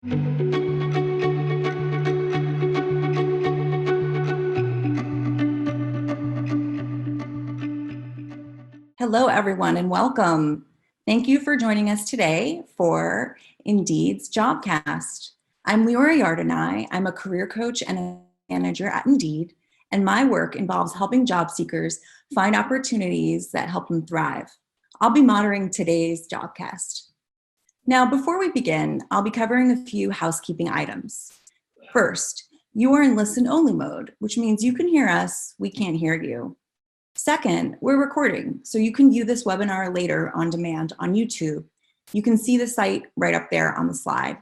Hello, everyone, and welcome. Thank you for joining us today for Indeed's Jobcast. I'm Leora Yardenai. I'm a career coach and a manager at Indeed, and my work involves helping job seekers find opportunities that help them thrive. I'll be moderating today's Jobcast. Now, before we begin, I'll be covering a few housekeeping items. First, you are in listen-only mode, which means you can hear us, we can't hear you. Second, we're recording, so you can view this webinar later on demand on YouTube. You can see the site right up there on the slide.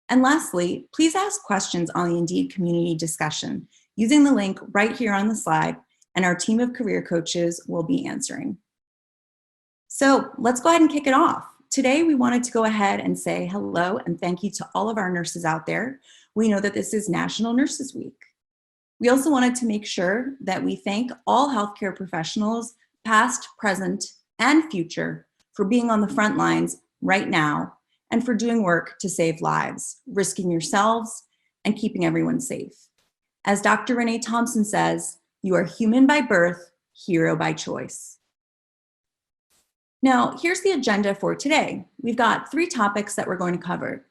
And lastly, please ask questions on the Indeed community discussion using the link right here on the slide, and our team of career coaches will be answering. So let's go ahead and kick it off. Today, we wanted to go ahead and say hello and thank you to all of our nurses out there. We know that this is National Nurses Week. We also wanted to make sure that we thank all healthcare professionals, past, present, and future, for being on the front lines right now and for doing work to save lives, risking yourselves and keeping everyone safe. As Dr. Renee Thompson says, you are human by birth, hero by choice. Now, here's the agenda for today. We've got 3 topics that we're going to cover.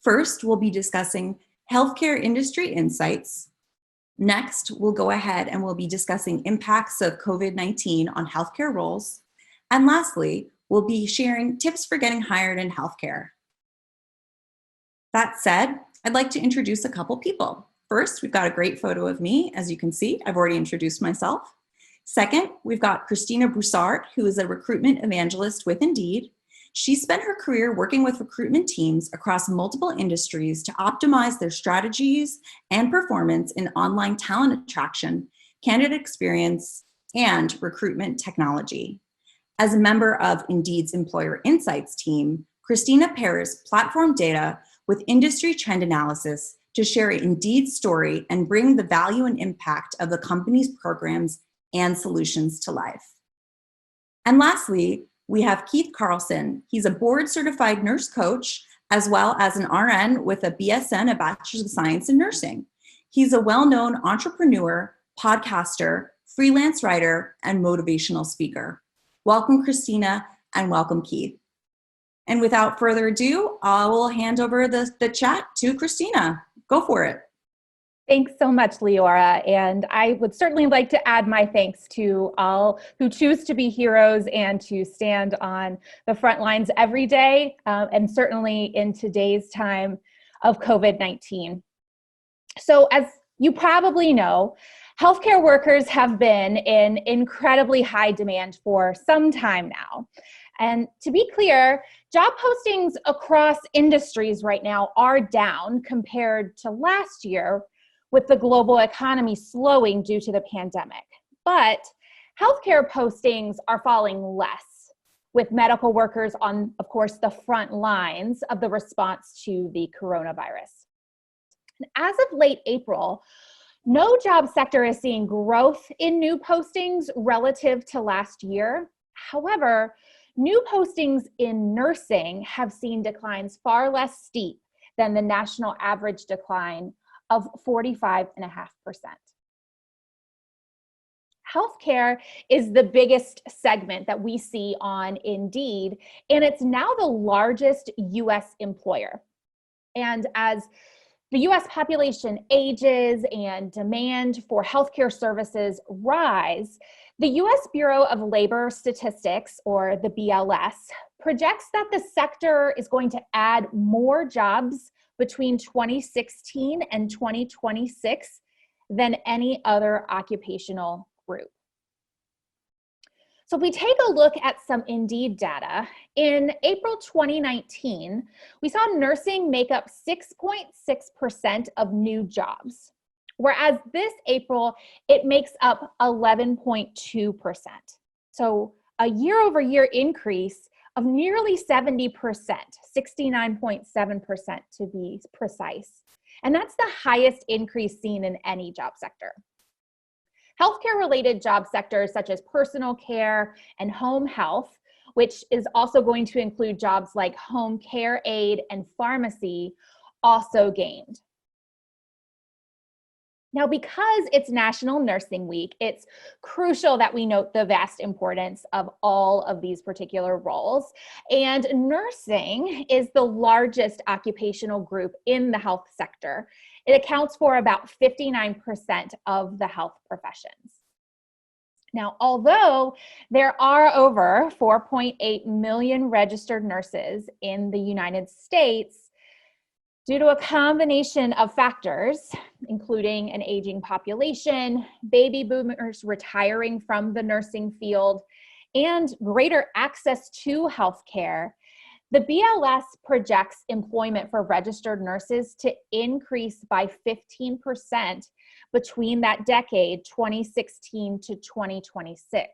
First, we'll be discussing healthcare industry insights. Next, we'll go ahead and we'll be discussing impacts of COVID-19 on healthcare roles. And lastly, we'll be sharing tips for getting hired in healthcare. That said, I'd like to introduce a couple people. First, we've got a great photo of me. As you can see, I've already introduced myself. Second, we've got Christina Broussard, who is a recruitment evangelist with Indeed. She spent her career working with recruitment teams across multiple industries to optimize their strategies and performance in online talent attraction, candidate experience, and recruitment technology. As a member of Indeed's Employer Insights team, Christina pairs platform data with industry trend analysis to share Indeed's story and bring the value and impact of the company's programs and solutions to life. And lastly, we have Keith Carlson. He's a board-certified nurse coach, as well as an RN with a BSN, a Bachelor's of Science in Nursing. He's a well-known entrepreneur, podcaster, freelance writer, and motivational speaker. Welcome, Christina, and welcome, Keith. And without further ado, I will hand over the chat to Christina. Go for it. Thanks so much, Leora, and I would certainly like to add my thanks to all who choose to be heroes and to stand on the front lines every day, and certainly in today's time of COVID-19. So as you probably know, healthcare workers have been in incredibly high demand for some time now. And to be clear, job postings across industries right now are down compared to last year, with the global economy slowing due to the pandemic. But healthcare postings are falling less, with medical workers on, of course, the front lines of the response to the coronavirus. And as of late April, no job sector is seeing growth in new postings relative to last year. However, new postings in nursing have seen declines far less steep than the national average decline of 45.5%. Healthcare is the biggest segment that we see on Indeed, and it's now the largest US employer. And as the US population ages and demand for healthcare services rise, the US Bureau of Labor Statistics, or the BLS, projects that the sector is going to add more jobs between 2016 and 2026 than any other occupational group. So if we take a look at some Indeed data, in April 2019, we saw nursing make up 6.6% of new jobs, whereas this April, it makes up 11.2%. So a year-over-year increase of nearly 70%, 69.7% to be precise. And that's the highest increase seen in any job sector. Healthcare-related job sectors such as personal care and home health, which is also going to include jobs like home care aide and pharmacy, also gained. Now, because it's National Nursing Week, it's crucial that we note the vast importance of all of these particular roles. And nursing is the largest occupational group in the health sector. It accounts for about 59% of the health professions. Now, although there are over 4.8 million registered nurses in the United States, due to a combination of factors, including an aging population, baby boomers retiring from the nursing field, and greater access to healthcare, the BLS projects employment for registered nurses to increase by 15% between that decade, 2016 to 2026.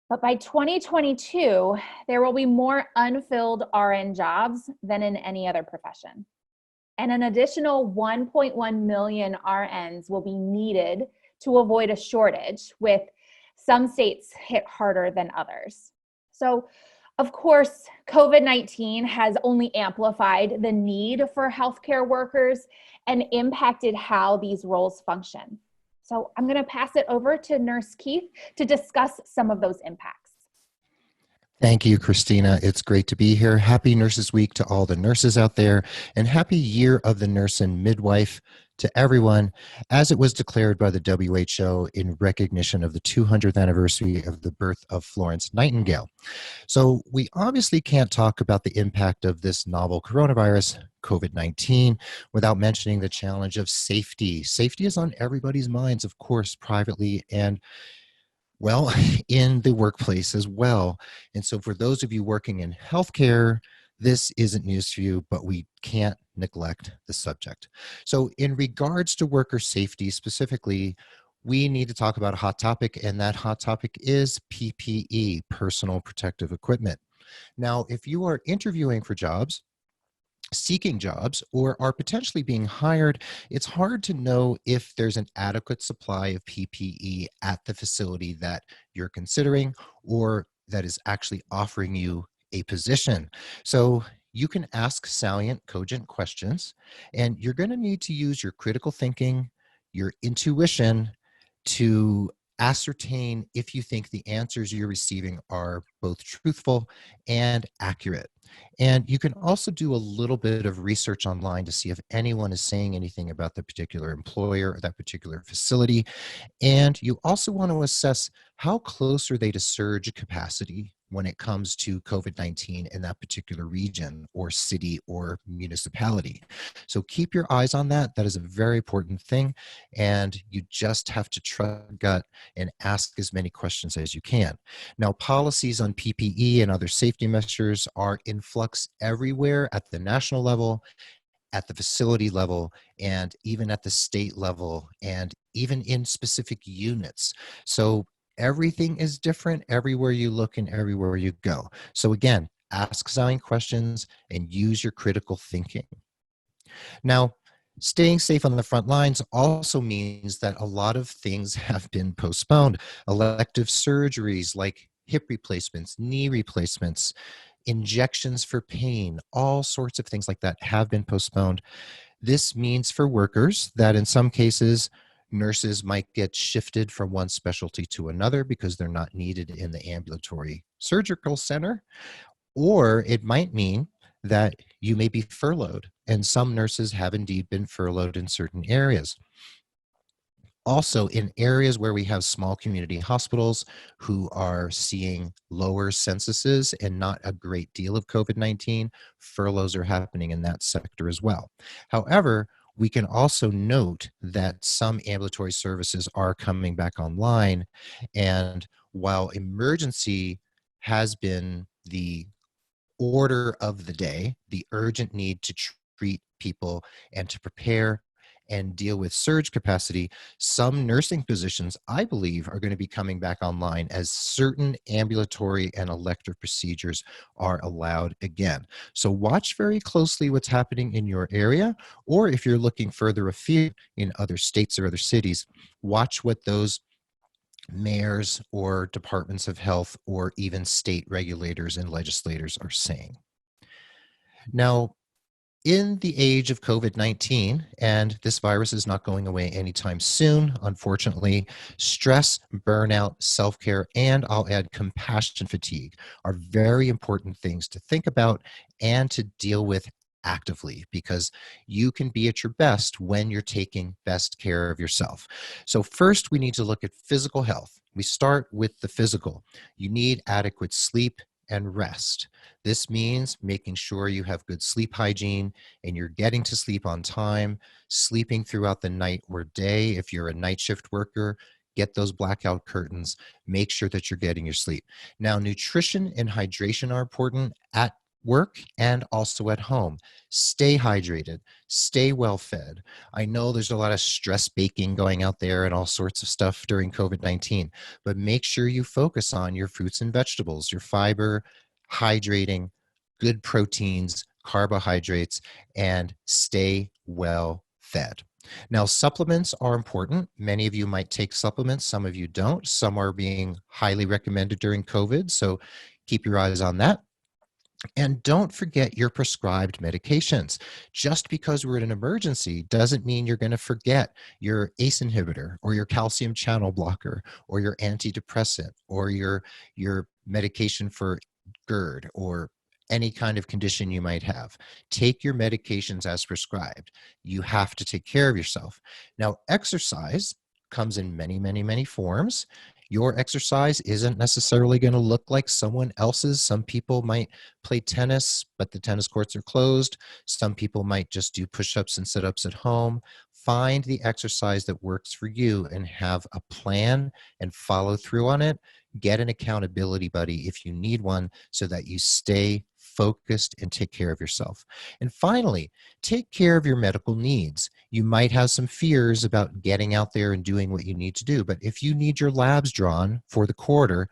But by 2022, there will be more unfilled RN jobs than in any other profession. And an additional 1.1 million RNs will be needed to avoid a shortage, with some states hit harder than others. So, of course, COVID-19 has only amplified the need for healthcare workers and impacted how these roles function. So I'm going to pass it over to Nurse Keith to discuss some of those impacts. Thank you, Christina. It's great to be here. Happy Nurses Week to all the nurses out there, and happy Year of the Nurse and Midwife to everyone, as it was declared by the WHO in recognition of the 200th anniversary of the birth of Florence Nightingale. So we obviously can't talk about the impact of this novel coronavirus, COVID-19, without mentioning the challenge of safety. Safety is on everybody's minds, of course, privately and well, in the workplace as well. And so for those of you working in healthcare, this isn't news for you, but we can't neglect the subject. So in regards to worker safety specifically, we need to talk about a hot topic, and that hot topic is PPE, personal protective equipment. Now, if you are interviewing for jobs, seeking jobs, or are potentially being hired, it's hard to know if there's an adequate supply of PPE at the facility that you're considering or that is actually offering you a position. So you can ask salient, cogent questions, and you're going to need to use your critical thinking, your intuition to ascertain if you think the answers you're receiving are both truthful and accurate. And you can also do a little bit of research online to see if anyone is saying anything about the particular employer or that particular facility. And you also want to assess how close are they to surge capacity when it comes to COVID-19 in that particular region or city or municipality. So keep your eyes on that. That is a very important thing. And you just have to trust your gut and ask as many questions as you can. Now, policies on PPE and other safety measures are in flux everywhere at the national level, at the facility level, and even at the state level, and even in specific units. So everything is different everywhere you look and everywhere you go. So again, ask sounding questions and use your critical thinking. Now, staying safe on the front lines also means that a lot of things have been postponed. Elective surgeries like hip replacements, knee replacements, injections for pain, all sorts of things like that have been postponed. This means for workers that in some cases, nurses might get shifted from one specialty to another because they're not needed in the ambulatory surgical center, or it might mean that you may be furloughed, and some nurses have indeed been furloughed in certain areas. Also, in areas where we have small community hospitals who are seeing lower censuses and not a great deal of COVID-19, furloughs are happening in that sector as well. However, we can also note that some ambulatory services are coming back online. And while emergency has been the order of the day, the urgent need to treat people and to prepare and deal with surge capacity, some nursing positions, I believe, are going to be coming back online as certain ambulatory and elective procedures are allowed again. So watch very closely what's happening in your area, or if you're looking further afield in other states or other cities, watch what those mayors or departments of health or even state regulators and legislators are saying. Now, In the age of COVID-19, and this virus is not going away anytime soon, unfortunately, stress, burnout, self-care, and I'll add compassion fatigue are very important things to think about and to deal with actively, because you can be at your best when you're taking best care of yourself. So first, we need to look at physical health. We start with the physical. You need adequate sleep and rest. This means making sure you have good sleep hygiene and you're getting to sleep on time, sleeping throughout the night or day. If you're a night shift worker, get those blackout curtains, make sure that you're getting your sleep. Now, nutrition and hydration are important at work and also at home. Stay hydrated, stay well fed. I know there's a lot of stress baking going out there and all sorts of stuff during COVID-19, but make sure you focus on your fruits and vegetables, your fiber, hydrating, good proteins, carbohydrates, and stay well fed. Now, supplements are important. Many of you might take supplements, some of you don't. Some are being highly recommended during COVID, so keep your eyes on that. And don't forget your prescribed medications. Just because we're in an emergency doesn't mean you're going to forget your ACE inhibitor or your calcium channel blocker or your antidepressant or your medication for GERD or any kind of condition you might have. Take your medications as prescribed. You have to take care of yourself. Now, exercise comes in many, many, many forms. Your exercise isn't necessarily going to look like someone else's. Some people might play tennis, but the tennis courts are closed. Some people might just do push-ups and sit-ups at home. Find the exercise that works for you and have a plan and follow through on it. Get an accountability buddy if you need one so that you stay focused and take care of yourself. And finally, take care of your medical needs. You might have some fears about getting out there and doing what you need to do, but if you need your labs drawn for the quarter,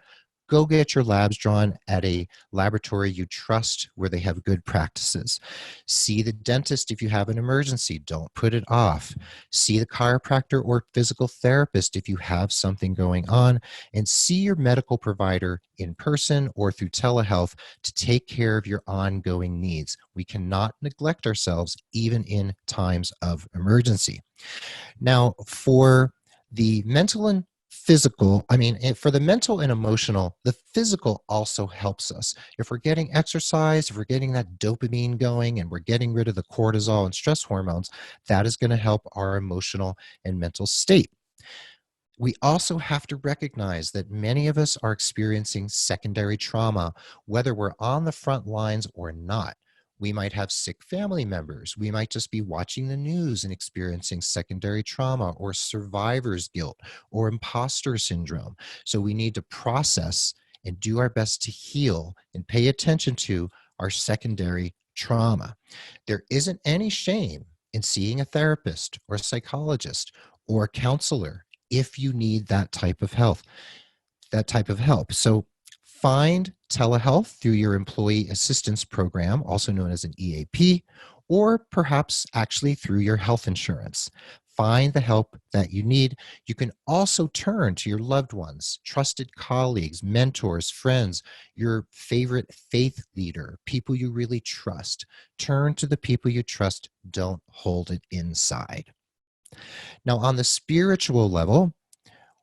go get your labs drawn at a laboratory you trust where they have good practices. See the dentist if you have an emergency. Don't put it off. See the chiropractor or physical therapist if you have something going on, and see your medical provider in person or through telehealth to take care of your ongoing needs. We cannot neglect ourselves even in times of emergency. Now, for the mental and physical, for the mental and emotional, the physical also helps us. If we're getting exercise, if we're getting that dopamine going and we're getting rid of the cortisol and stress hormones, that is going to help our emotional and mental state. We also have to recognize that many of us are experiencing secondary trauma, whether we're on the front lines or not. We might have sick family members. We might just be watching the news and experiencing secondary trauma or survivor's guilt or imposter syndrome. So we need to process and do our best to heal and pay attention to our secondary trauma. There isn't any shame in seeing a therapist or a psychologist or a counselor if you need that type of help. So find telehealth through your employee assistance program, also known as an EAP, or perhaps actually through your health insurance. Find the help that you need. You can also turn to your loved ones, trusted colleagues, mentors, friends, your favorite faith leader, people you really trust. Turn to the people you trust. Don't hold it inside. Now, on the spiritual level,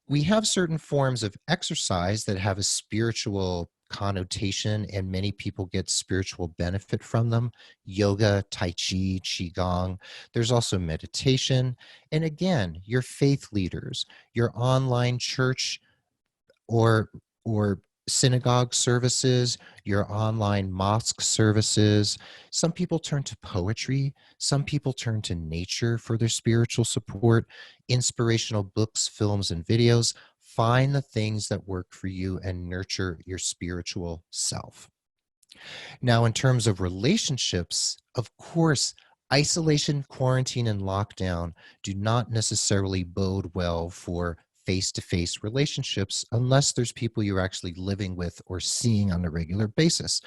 we have certain forms of exercise that have a spiritual connotation, and many people get spiritual benefit from them. Yoga, Tai Chi, Qigong. There's also meditation. And again, your faith leaders, your online church or synagogue services, your online mosque services. Some people turn to poetry. Some people turn to nature for their spiritual support, inspirational books, films, and videos. Find the things that work for you and nurture your spiritual self. Now, in terms of relationships, of course, isolation, quarantine, and lockdown do not necessarily bode well for face-to-face relationships unless there's people you're actually living with or seeing on a regular basis.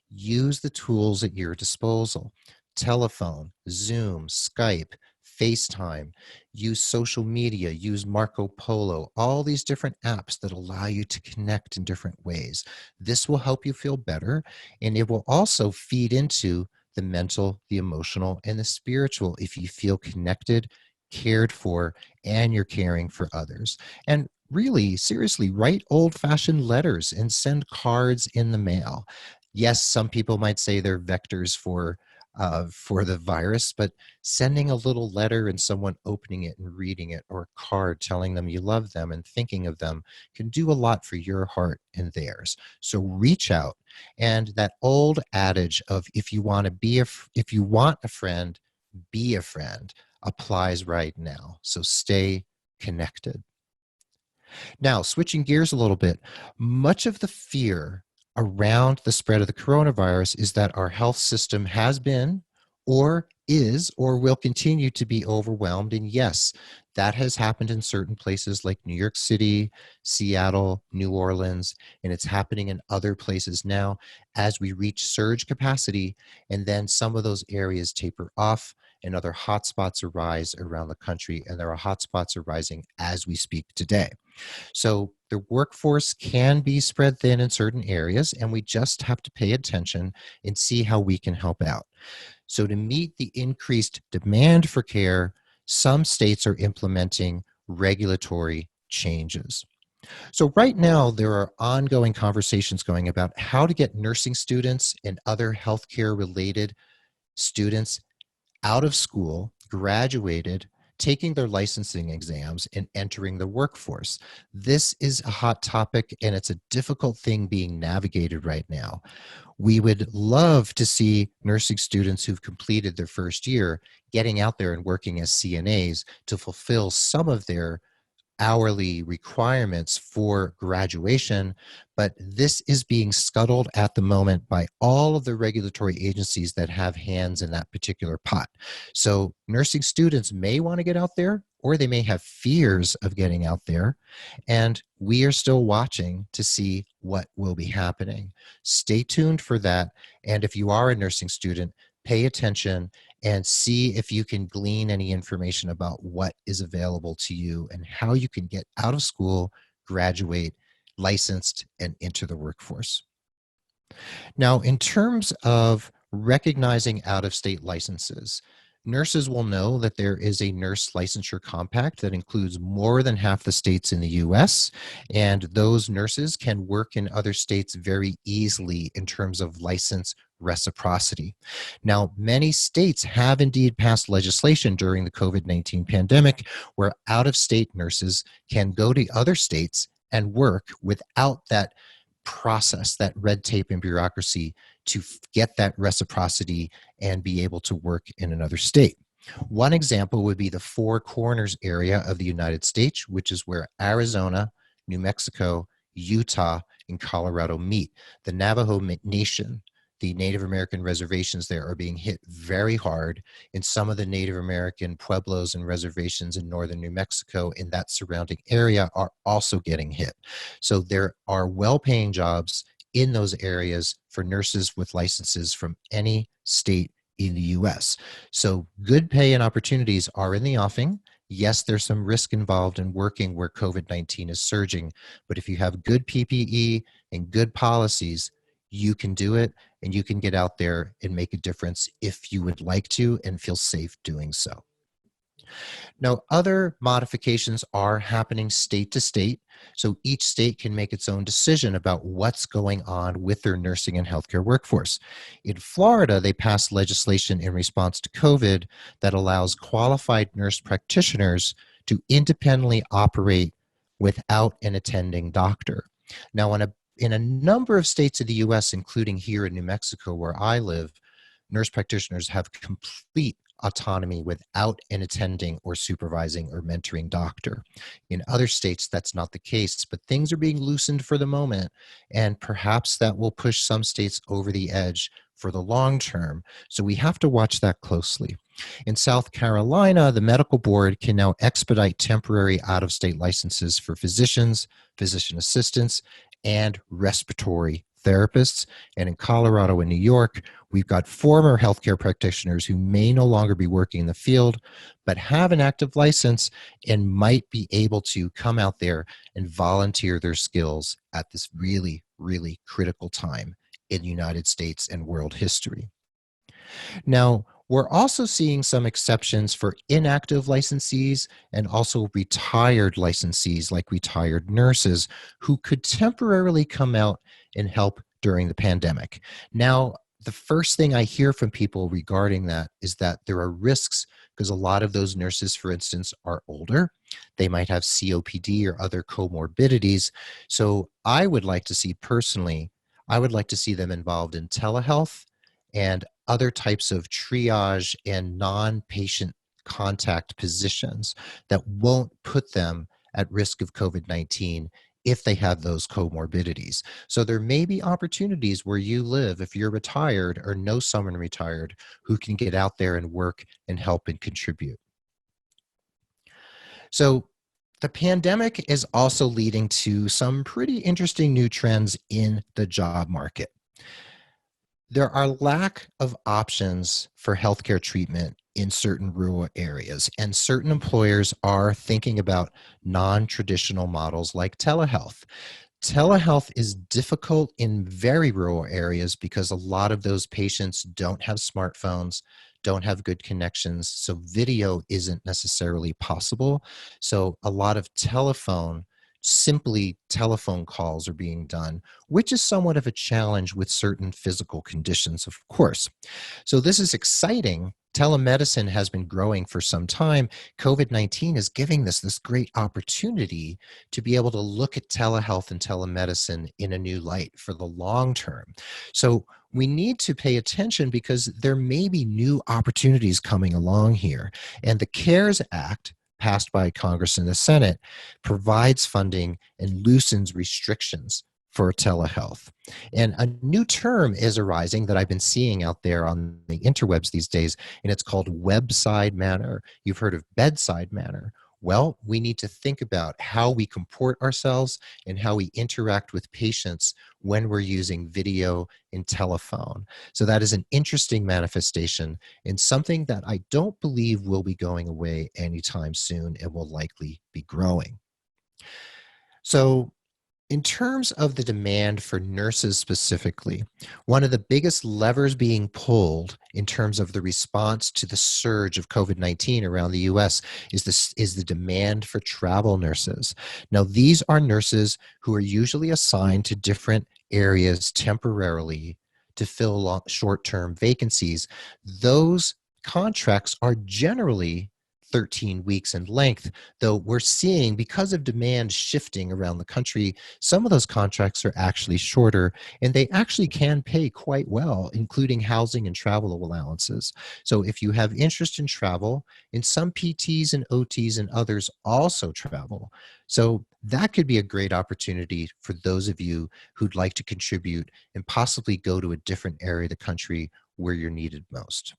Use the tools at your disposal. Telephone, Zoom, Skype, FaceTime, use social media, use Marco Polo, all these different apps that allow you to connect in different ways. This will help you feel better, and it will also feed into the mental, the emotional, and the spiritual if you feel connected, cared for, and you're caring for others. And really, seriously, write old-fashioned letters and send cards in the mail. Yes, some people might say they're vectors for the virus, but sending a little letter and someone opening it and reading it, or a card telling them you love them and thinking of them, can do a lot for your heart and theirs. So reach out. And that old adage of if you want a friend, be a friend applies right now. So stay connected. Now, switching gears a little bit, much of the fear around the spread of the coronavirus is that our health system has been, or is, or will continue to be overwhelmed. And yes, that has happened in certain places like New York City, Seattle, New Orleans, and it's happening in other places now as we reach surge capacity. And then some of those areas taper off and other hotspots arise around the country. And there are hotspots arising as we speak today. So the workforce can be spread thin in certain areas, and we just have to pay attention and see how we can help out. So to meet the increased demand for care, some states are implementing regulatory changes. So right now, there are ongoing conversations going about how to get nursing students and other healthcare related students out of school, graduated, taking their licensing exams, and entering the workforce. This is a hot topic, and it's a difficult thing being navigated right now. We would love to see nursing students who've completed their first year getting out there and working as CNAs to fulfill some of their hourly requirements for graduation, but this is being scuttled at the moment by all of the regulatory agencies that have hands in that particular pot. So nursing students may want to get out there, or they may have fears of getting out there, and we are still watching to see what will be happening. Stay tuned for that, and if you are a nursing student, pay attention and see if you can glean any information about what is available to you and how you can get out of school, graduate, licensed, and into the workforce. Now, in terms of recognizing out-of-state licenses, nurses will know that there is a nurse licensure compact that includes more than half the states in the US, and those nurses can work in other states very easily in terms of license reciprocity. Now, many states have indeed passed legislation during the COVID-19 pandemic where out-of-state nurses can go to other states and work without that process, that red tape and bureaucracy to get that reciprocity and be able to work in another state. One example would be the Four Corners area of the United States, which is where Arizona, New Mexico, Utah, and Colorado meet. The Navajo Nation, the Native American reservations there, are being hit very hard, and some of the Native American pueblos and reservations in northern New Mexico in that surrounding area are also getting hit. So there are well-paying jobs in those areas for nurses with licenses from any state in the US. So good pay and opportunities are in the offing. Yes, there's some risk involved in working where COVID-19 is surging, but if you have good PPE and good policies, you can do it, and you can get out there and make a difference if you would like to and feel safe doing so. Now, other modifications are happening state to state, so each state can make its own decision about what's going on with their nursing and healthcare workforce. In Florida, they passed legislation in response to COVID that allows qualified nurse practitioners to independently operate without an attending doctor. Now, in a number of states of the US, including here in New Mexico where I live, nurse practitioners have complete autonomy without an attending or supervising or mentoring doctor. In other states, that's not the case, but things are being loosened for the moment, and perhaps that will push some states over the edge for the long term. So we have to watch that closely. In South Carolina, the medical board can now expedite temporary out-of-state licenses for physicians, physician assistants, and respiratory therapists. And in Colorado and New York, we've got former healthcare practitioners who may no longer be working in the field, but have an active license and might be able to come out there and volunteer their skills at this really, really critical time in the United States and world history. Now, we're also seeing some exceptions for inactive licensees and also retired licensees, like retired nurses, who could temporarily come out and help during the pandemic. Now, the first thing I hear from people regarding that is that there are risks because a lot of those nurses, for instance, are older. They might have COPD or other comorbidities. So I would like to see personally, I would like to see them involved in telehealth and other types of triage and non-patient contact positions that won't put them at risk of COVID-19 if they have those comorbidities. So there may be opportunities where you live, if you're retired or know someone retired, who can get out there and work and help and contribute. So the pandemic is also leading to some pretty interesting new trends in the job market. There are lack of options for healthcare treatment in certain rural areas, and certain employers are thinking about non-traditional models like telehealth. Telehealth is difficult in very rural areas because a lot of those patients don't have smartphones, don't have good connections, so video isn't necessarily possible. So a lot of simply telephone calls are being done, which is somewhat of a challenge with certain physical conditions, of course. So this is exciting. Telemedicine has been growing for some time. COVID-19 is giving this great opportunity to be able to look at telehealth and telemedicine in a new light for the long term. So we need to pay attention because there may be new opportunities coming along here. And the CARES Act, passed by Congress and the Senate, provides funding and loosens restrictions for telehealth. And a new term is arising that I've been seeing out there on the interwebs these days, and it's called webside manner. You've heard of bedside manner. Well, we need to think about how we comport ourselves and how we interact with patients when we're using video and telephone. So that is an interesting manifestation and something that I don't believe will be going away anytime soon and will likely be growing. So in terms of the demand for nurses specifically, one of the biggest levers being pulled in terms of the response to the surge of COVID-19 around the US is the demand for travel nurses. Now, these are nurses who are usually assigned to different areas temporarily to fill short-term vacancies. Those contracts are generally 13 weeks in length, though we're seeing, because of demand shifting around the country, some of those contracts are actually shorter, and they actually can pay quite well, including housing and travel allowances. So if you have interest in travel, and some PTs and OTs and others also travel, so that could be a great opportunity for those of you who'd like to contribute and possibly go to a different area of the country where you're needed most.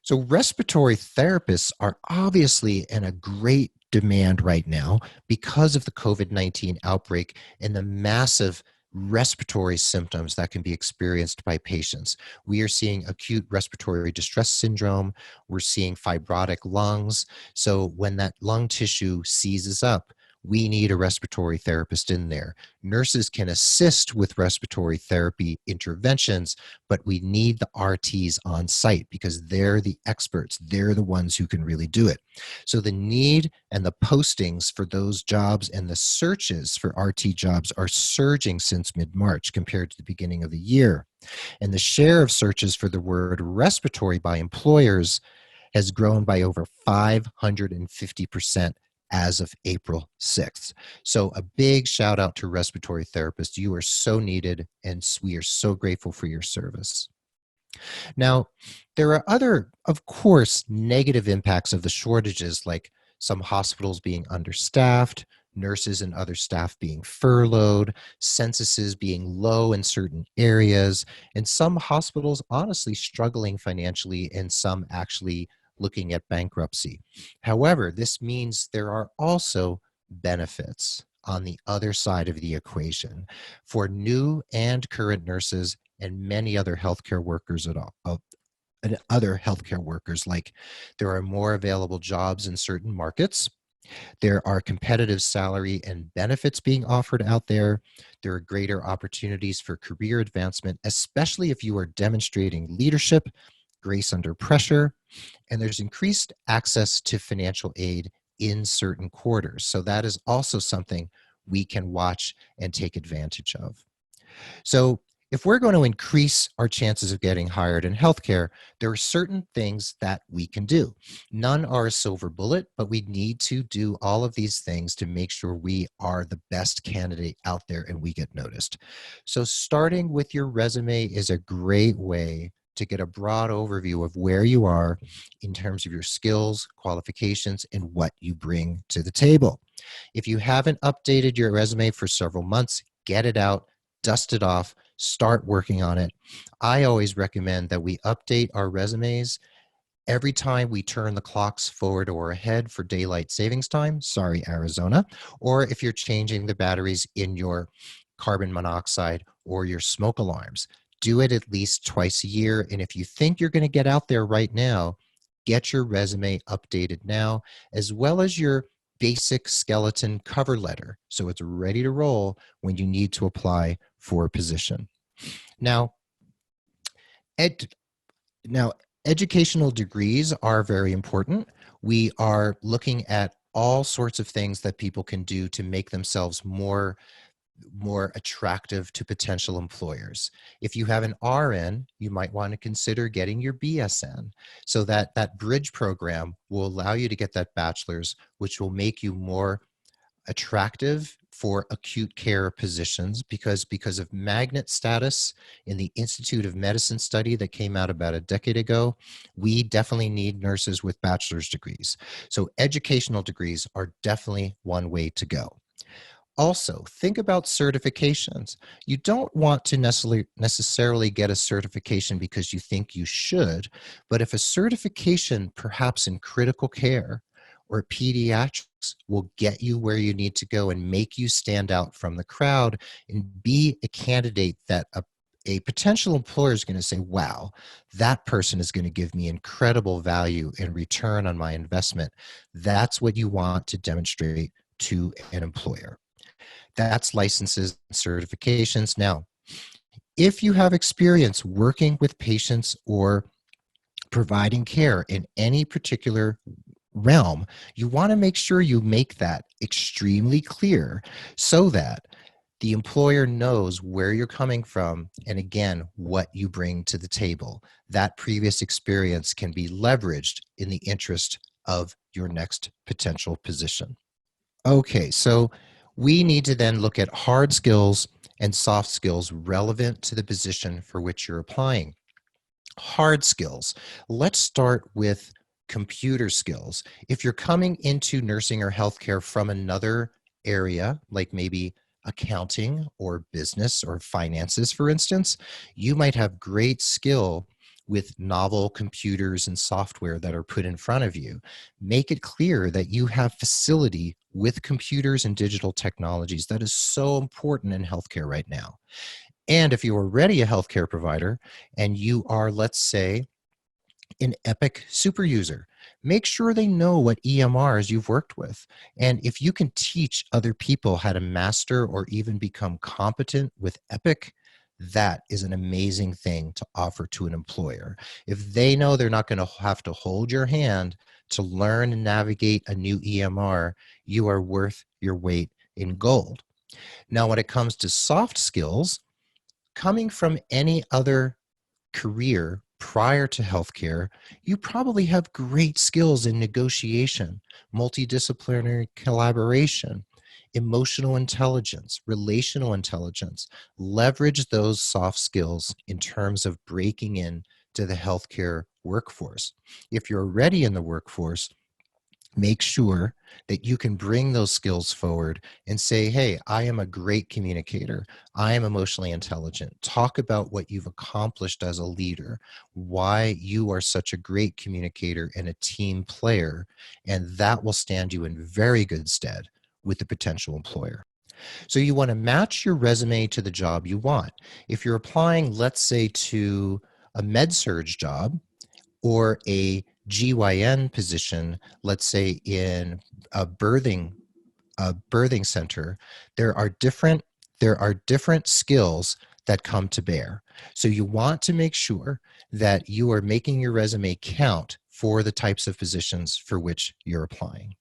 So respiratory therapists are obviously in a great demand right now because of the COVID-19 outbreak and the massive respiratory symptoms that can be experienced by patients. We are seeing acute respiratory distress syndrome. We're seeing fibrotic lungs. So when that lung tissue seizes up, we need a respiratory therapist in there. Nurses can assist with respiratory therapy interventions, but we need the RTs on site because they're the experts. They're the ones who can really do it. So the need and the postings for those jobs and the searches for RT jobs are surging since mid-March compared to the beginning of the year. And the share of searches for the word respiratory by employers has grown by over 550% as of April 6th. So a big shout out to respiratory therapists. You are so needed, and we are so grateful for your service. Now, there are other, of course, negative impacts of the shortages, like some hospitals being understaffed, nurses and other staff being furloughed, censuses being low in certain areas, and some hospitals honestly struggling financially and some actually looking at bankruptcy. However, this means there are also benefits on the other side of the equation for new and current nurses and many other healthcare workers and other healthcare workers. Like, there are more available jobs in certain markets. There are competitive salary and benefits being offered out there. There are greater opportunities for career advancement, especially if you are demonstrating leadership, grace under pressure, and there's increased access to financial aid in certain quarters. So that is also something we can watch and take advantage of. So if we're going to increase our chances of getting hired in healthcare, there are certain things that we can do. None are a silver bullet, but we need to do all of these things to make sure we are the best candidate out there and we get noticed. So starting with your resume is a great way to get a broad overview of where you are in terms of your skills, qualifications, and what you bring to the table. If you haven't updated your resume for several months, get it out, dust it off, start working on it. I always recommend that we update our resumes every time we turn the clocks forward or ahead for daylight savings time, sorry, Arizona, or if you're changing the batteries in your carbon monoxide or your smoke alarms. Do it at least twice a year. And if you think you're going to get out there right now, get your resume updated now, as well as your basic skeleton cover letter, so it's ready to roll when you need to apply for a position. Now, educational degrees are very important. We are looking at all sorts of things that people can do to make themselves more attractive to potential employers. If you have an RN, you might want to consider getting your BSN, so that that bridge program will allow you to get that bachelor's, which will make you more attractive for acute care positions because of magnet status in the Institute of Medicine study that came out about a decade ago. We definitely need nurses with bachelor's degrees. So educational degrees are definitely one way to go. Also, think about certifications. You don't want to necessarily get a certification because you think you should, but if a certification, perhaps in critical care or pediatrics, will get you where you need to go and make you stand out from the crowd and be a candidate that a potential employer is going to say, wow, that person is going to give me incredible value in return on my investment. That's what you want to demonstrate to an employer. That's licenses and certifications. Now, if you have experience working with patients or providing care in any particular realm, you want to make sure you make that extremely clear so that the employer knows where you're coming from and, again, what you bring to the table. That previous experience can be leveraged in the interest of your next potential position. Okay, so we need to then look at hard skills and soft skills relevant to the position for which you're applying. Hard skills. Let's start with computer skills. If you're coming into nursing or healthcare from another area, like maybe accounting or business or finances, for instance, you might have great skill with novel computers and software that are put in front of you. Make it clear that you have facility with computers and digital technologies. That is so important in healthcare right now. And if you are already a healthcare provider and you are, let's say, an Epic super user, make sure they know what EMRs you've worked with. And if you can teach other people how to master or even become competent with Epic, that is an amazing thing to offer to an employer. If they know they're not going to have to hold your hand to learn and navigate a new EMR, you are worth your weight in gold. Now, when it comes to soft skills, coming from any other career prior to healthcare, you probably have great skills in negotiation, multidisciplinary collaboration, emotional intelligence, relational intelligence. Leverage those soft skills in terms of breaking in to the healthcare workforce. If you're already in the workforce, make sure that you can bring those skills forward and say, hey, I am a great communicator. I am emotionally intelligent. Talk about what you've accomplished as a leader, why you are such a great communicator and a team player, and that will stand you in very good stead with the potential employer. So you want to match your resume to the job you want. If you're applying, let's say, to a med-surg job or a GYN position, let's say in a birthing center, there are different skills that come to bear. So you want to make sure that you are making your resume count for the types of positions for which you're applying.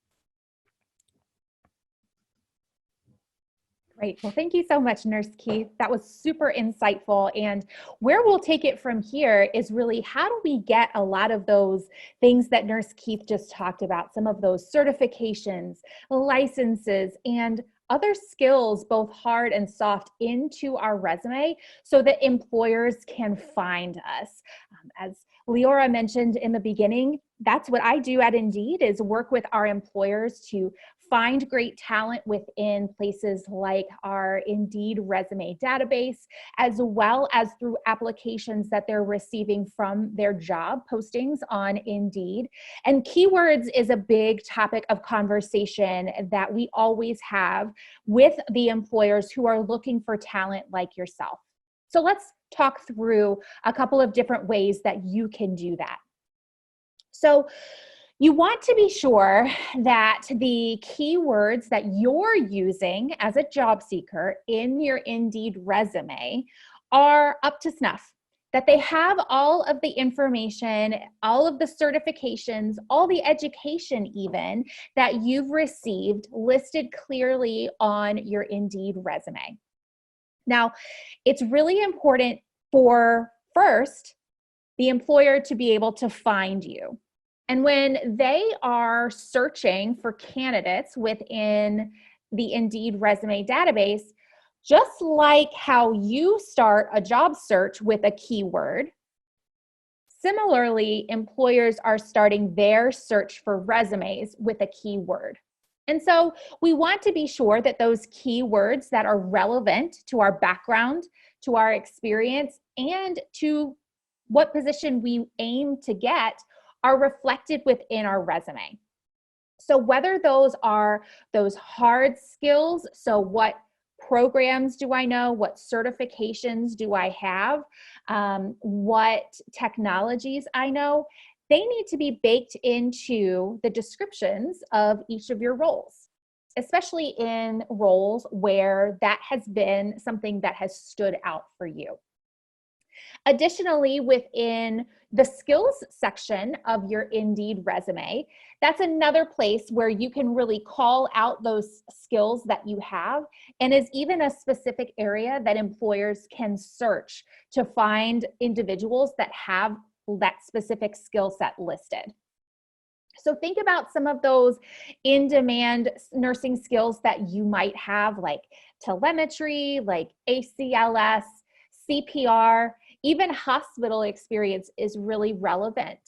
Great. Well, thank you so much, Nurse Keith. That was super insightful. And where we'll take it from here is really, how do we get a lot of those things that Nurse Keith just talked about, some of those certifications, licenses, and other skills, both hard and soft, into our resume so that employers can find us. As Leora mentioned in the beginning, that's what I do at Indeed, is work with our employers to find great talent within places like our Indeed resume database, as well as through applications that they're receiving from their job postings on Indeed. And keywords is a big topic of conversation that we always have with the employers who are looking for talent like yourself. So let's talk through a couple of different ways that you can do that. So you want to be sure that the keywords that you're using as a job seeker in your Indeed resume are up to snuff, that they have all of the information, all of the certifications, all the education even that you've received listed clearly on your Indeed resume. Now, it's really important for, first, the employer to be able to find you. And when they are searching for candidates within the Indeed resume database, just like how you start a job search with a keyword, similarly, employers are starting their search for resumes with a keyword. And so we want to be sure that those keywords that are relevant to our background, to our experience, and to what position we aim to get are reflected within our resume. So whether those are those hard skills, so what programs do I know, what certifications do I have, what technologies I know, they need to be baked into the descriptions of each of your roles, especially in roles where that has been something that has stood out for you. Additionally, within the skills section of your Indeed resume, that's another place where you can really call out those skills that you have, and is even a specific area that employers can search to find individuals that have that specific skill set listed. So think about some of those in-demand nursing skills that you might have, like telemetry, like ACLS, CPR. Even hospital experience is really relevant.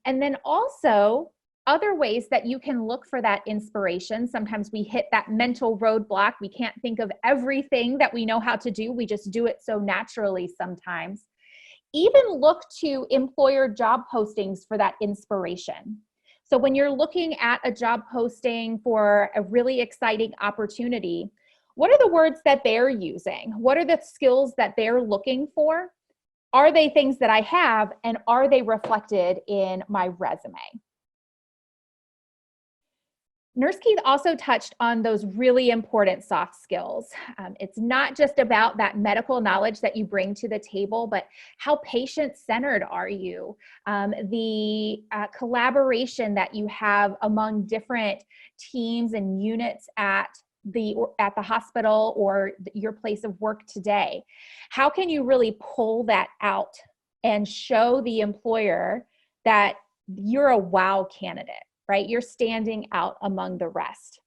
And then also other ways that you can look for that inspiration. Sometimes we hit that mental roadblock. We can't think of everything that we know how to do. We just do it so naturally sometimes. Even look to employer job postings for that inspiration. So when you're looking at a job posting for a really exciting opportunity, what are the words that they're using? What are the skills that they're looking for? Are they things that I have, and are they reflected in my resume? Nurse Keith also touched on those really important soft skills. It's not just about that medical knowledge that you bring to the table, but how patient-centered are you? The collaboration that you have among different teams and units at the hospital or your place of work today. How can you really pull that out and show the employer that you're a wow candidate, right? You're standing out among the rest.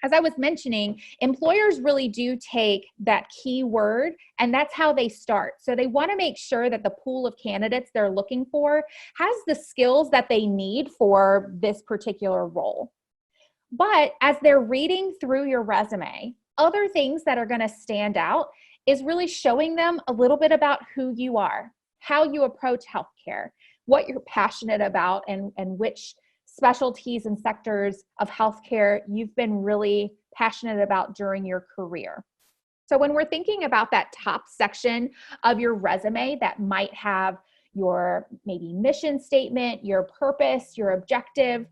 As I was mentioning, employers really do take that keyword, and that's how they start. So they want to make sure that the pool of candidates they're looking for has the skills that they need for this particular role. But as they're reading through your resume, other things that are going to stand out is really showing them a little bit about who you are, how you approach healthcare, what you're passionate about, and which specialties and sectors of healthcare you've been really passionate about during your career. So when we're thinking about that top section of your resume that might have your maybe mission statement, your purpose, your objective,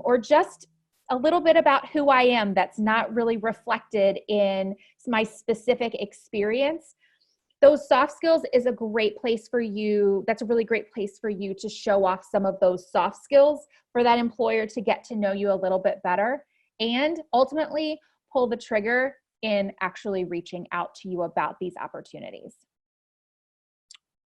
or just a little bit about who I am that's not really reflected in my specific experience. Those soft skills is a great place for you. That's a really great place for you to show off some of those soft skills for that employer to get to know you a little bit better, and ultimately pull the trigger in actually reaching out to you about these opportunities.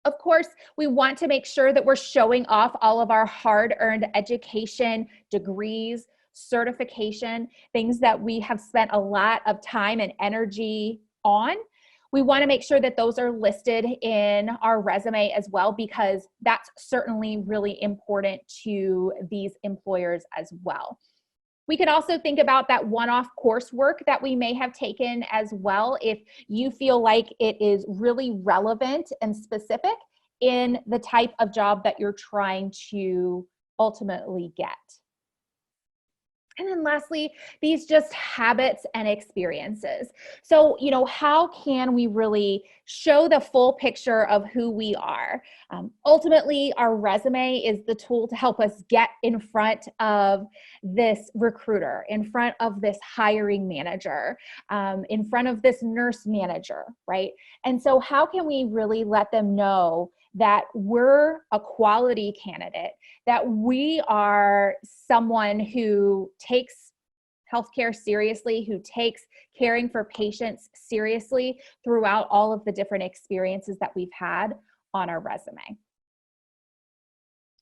Of course, we want to make sure that we're showing off all of our hard-earned education, degrees, certification, things that we have spent a lot of time and energy on. We want to make sure that those are listed in our resume as well, because that's certainly really important to these employers as well. We can also think about that one-off coursework that we may have taken as well, if you feel like it is really relevant and specific in the type of job that you're trying to ultimately get. And then lastly, these just habits and experiences. So, how can we really show the full picture of who we are? Ultimately, our resume is the tool to help us get in front of this recruiter, in front of this hiring manager, in front of this nurse manager, right? And so how can we really let them know that we're a quality candidate, that we are someone who takes healthcare seriously, who takes caring for patients seriously throughout all of the different experiences that we've had on our resume?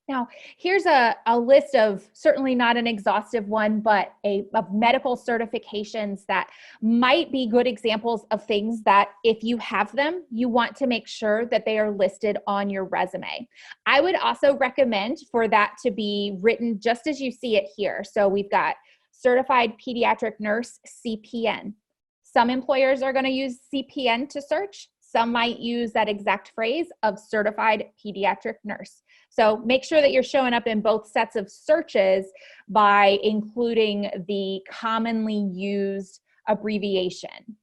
Now, here's a list of, certainly not an exhaustive one, but of medical certifications that might be good examples of things that if you have them, you want to make sure that they are listed on your resume. I would also recommend for that to be written just as you see it here. So we've got Certified Pediatric Nurse, CPN. Some employers are going to use CPN to search. Some might use that exact phrase of Certified Pediatric Nurse. So make sure that you're showing up in both sets of searches by including the commonly used abbreviation.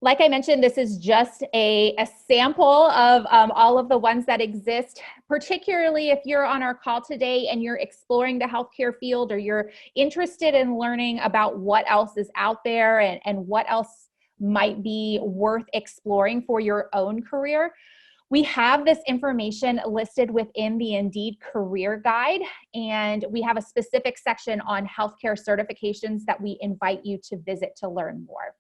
Like I mentioned, this is just a sample of all of the ones that exist, particularly if you're on our call today and you're exploring the healthcare field, or you're interested in learning about what else is out there and what else might be worth exploring for your own career. We have this information listed within the Indeed Career Guide, and we have a specific section on healthcare certifications that we invite you to visit to learn more.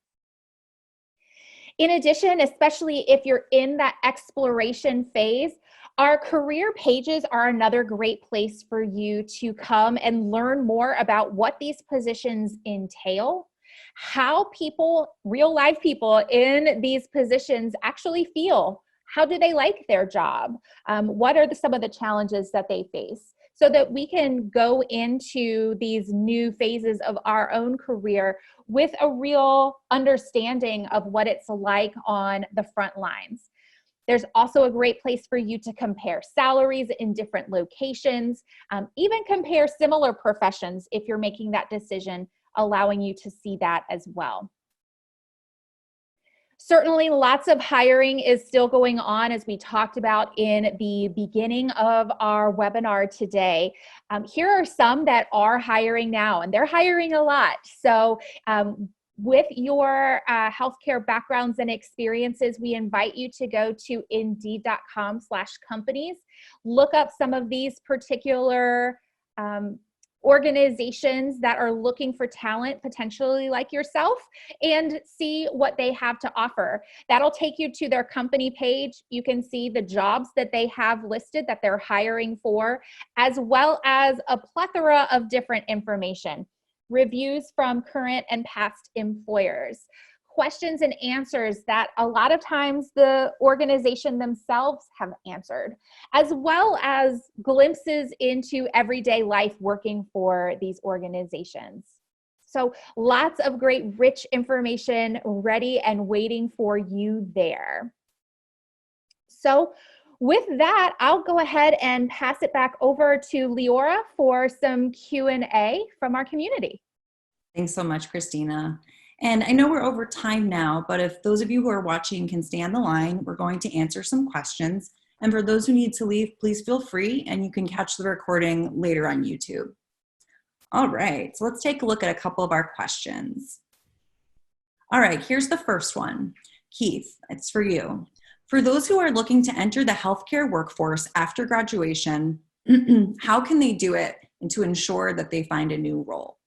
In addition, especially if you're in that exploration phase, our career pages are another great place for you to come and learn more about what these positions entail, how people, real life people in these positions actually feel. How do they like their job? What are some of the challenges that they face? So that we can go into these new phases of our own career with a real understanding of what it's like on the front lines. There's also a great place for you to compare salaries in different locations, even compare similar professions if you're making that decision, allowing you to see that as well. Certainly, lots of hiring is still going on, as we talked about in the beginning of our webinar today. Here are some that are hiring now, and they're hiring a lot. So with your healthcare backgrounds and experiences, we invite you to go to indeed.com/companies, look up some of these particular organizations that are looking for talent, potentially like yourself, and see what they have to offer. That'll take you to their company page. You can see the jobs that they have listed that they're hiring for, as well as a plethora of different information, reviews from current and past employers, questions and answers that a lot of times the organization themselves have answered, as well as glimpses into everyday life working for these organizations. So lots of great, rich information ready and waiting for you there. So with that, I'll go ahead and pass it back over to Leora for some Q&A from our community. Thanks so much, Christina. And I know we're over time now, but if those of you who are watching can stay on the line, we're going to answer some questions And for those who need to leave, please feel free, and you can catch the recording later on YouTube. All right, so let's take a look at a couple of our questions. All right, here's the first one. Keith, it's for you. For those who are looking to enter the healthcare workforce after graduation, how can they do it and to ensure that they find a new role?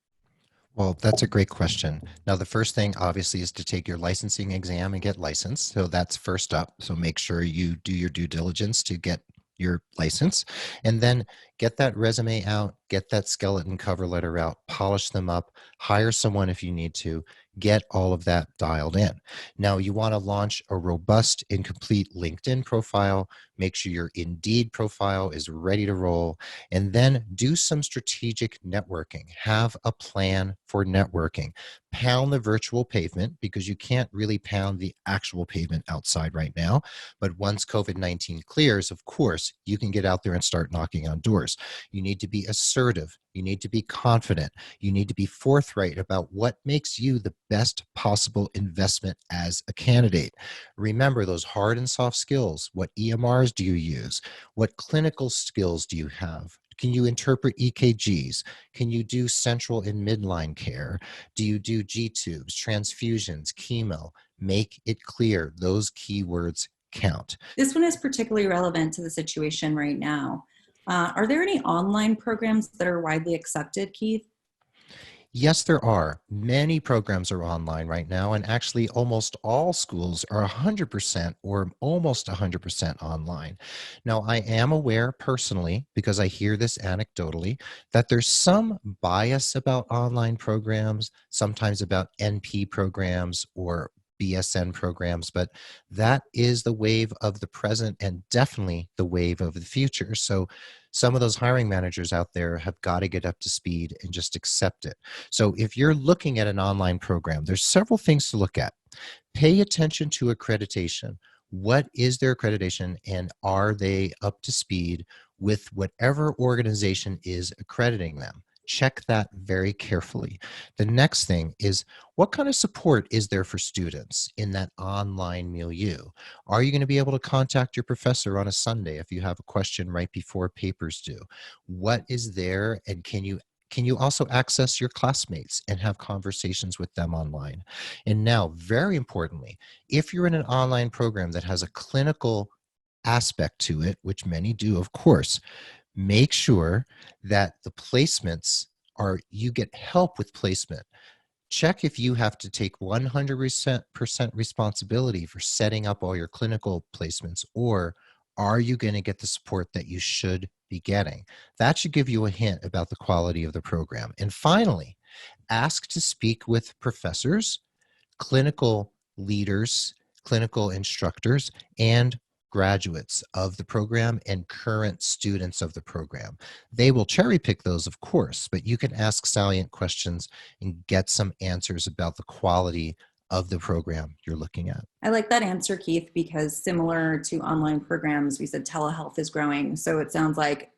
Well, that's a great question. Now, the first thing obviously is to take your licensing exam and get licensed. So that's first up. So make sure you do your due diligence to get your license, and then get that resume out, get that skeleton cover letter out, polish them up, hire someone if you need to, get all of that dialed in. Now, you want to launch a robust and complete LinkedIn profile. Make sure your Indeed profile is ready to roll, and then do some strategic networking. Have a plan for networking. Pound the virtual pavement, because you can't really pound the actual pavement outside right now. But once COVID-19 clears, of course, you can get out there and start knocking on doors. You need to be assertive. You need to be confident. You need to be forthright about what makes you the best possible investment as a candidate. Remember those hard and soft skills. What EMRs do you use? What clinical skills do you have? Can you interpret EKGs? Can you do central and midline care? Do you do G-tubes, transfusions, chemo? Make it clear. Those keywords count. This one is particularly relevant to the situation right now. Are there any online programs that are widely accepted, Keith? Yes, there are. Many programs are online right now, and actually almost all schools are 100% or almost 100% online. Now, I am aware personally, because I hear this anecdotally, that there's some bias about online programs, sometimes about NP programs or BSN programs, but that is the wave of the present and definitely the wave of the future. So some of those hiring managers out there have got to get up to speed and just accept it. So if you're looking at an online program, there's several things to look at. Pay attention to accreditation. What is their accreditation, and are they up to speed with whatever organization is accrediting them? Check that very carefully. The next thing is, what kind of support is there for students in that online milieu? Are you going to be able to contact your professor on a Sunday if you have a question right before papers due? What is there, and can you also access your classmates and have conversations with them online? And now, very importantly, if you're in an online program that has a clinical aspect to it, which many do, of course, make sure that the placements are, you get help with placement. Check if you have to take 100% responsibility for setting up all your clinical placements, or are you going to get the support that you should be getting? That should give you a hint about the quality of the program. And finally, ask to speak with professors, clinical leaders, clinical instructors, and graduates of the program and current students of the program. They will cherry pick those, of course, but you can ask salient questions and get some answers about the quality of the program you're looking at. I like that answer, Keith, because similar to online programs, we said telehealth is growing. So it sounds like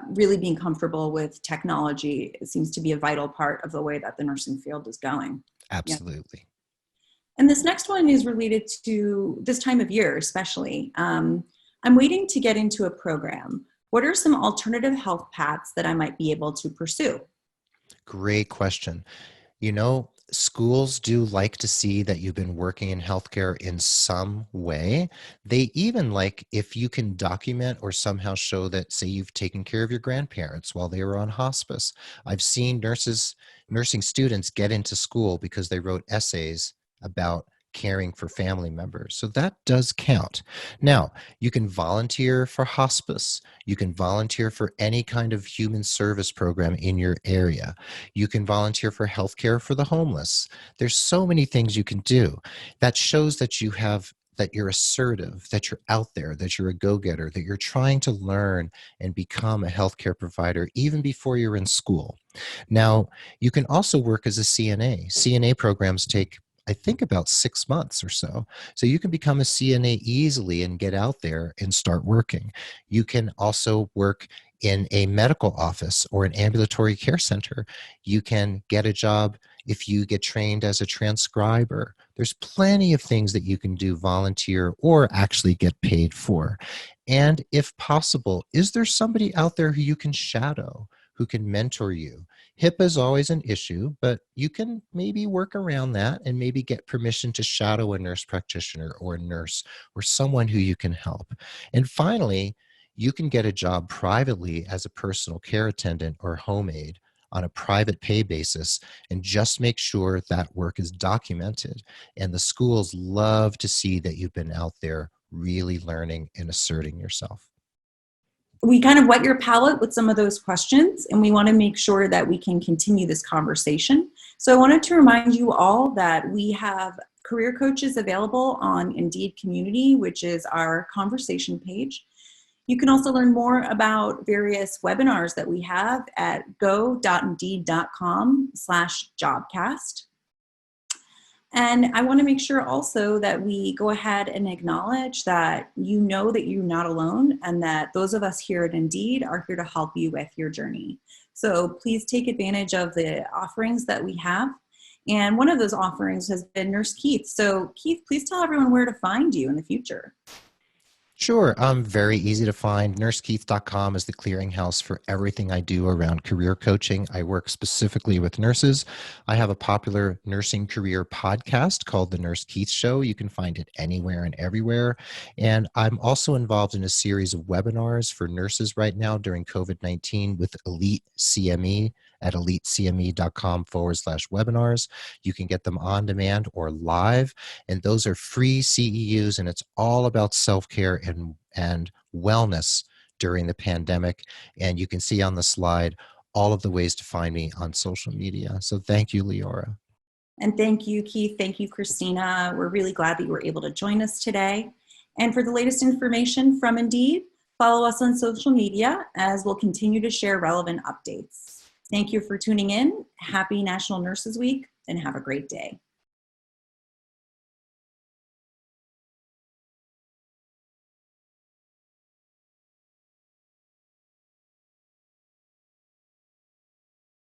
really being comfortable with technology, it seems to be a vital part of the way that the nursing field is going. Absolutely. Yeah. And this next one is related to this time of year, especially. I'm waiting to get into a program. What are some alternative health paths that I might be able to pursue? Great question. You know, schools do like to see that you've been working in healthcare in some way. They even like if you can document or somehow show that, say, you've taken care of your grandparents while they were on hospice. I've seen nursing students get into school because they wrote essays about caring for family members. So that does count. Now, you can volunteer for hospice. You can volunteer for any kind of human service program in your area. You can volunteer for healthcare for the homeless. There's so many things you can do. That shows that that you're assertive, that you're out there, that you're a go-getter, that you're trying to learn and become a healthcare provider even before you're in school. Now, you can also work as a CNA. CNA programs take, I think, about 6 months or so. So you can become a CNA easily and get out there and start working. You can also work in a medical office or an ambulatory care center. You can get a job if you get trained as a transcriber. There's plenty of things that you can do, volunteer or actually get paid for. And if possible, is there somebody out there who you can shadow, who can mentor you? HIPAA is always an issue, but you can maybe work around that and maybe get permission to shadow a nurse practitioner or a nurse or someone who you can help. And finally, you can get a job privately as a personal care attendant or home aide on a private pay basis and just make sure that work is documented. And the schools love to see that you've been out there really learning and asserting yourself. We kind of whet your palate with some of those questions, and we want to make sure that we can continue this conversation. So I wanted to remind you all that we have career coaches available on Indeed Community, which is our conversation page. You can also learn more about various webinars that we have at go.indeed.com/jobcast. And I want to make sure also that we go ahead and acknowledge that you know that you're not alone and that those of us here at Indeed are here to help you with your journey. So please take advantage of the offerings that we have. And one of those offerings has been Nurse Keith. So Keith, please tell everyone where to find you in the future. Sure. Very easy to find. NurseKeith.com is the clearinghouse for everything I do around career coaching. I work specifically with nurses. I have a popular nursing career podcast called The Nurse Keith Show. You can find it anywhere and everywhere. And I'm also involved in a series of webinars for nurses right now during COVID-19 with Elite CME at elitecme.com/webinars. You can get them on demand or live, and those are free CEUs, and it's all about self-care and wellness during the pandemic. And you can see on the slide all of the ways to find me on social media. So thank you, Leora. And thank you, Keith. Thank you, Christina. We're really glad that you were able to join us today. And for the latest information from Indeed, follow us on social media as we'll continue to share relevant updates. Thank you for tuning in. Happy National Nurses Week and have a great day.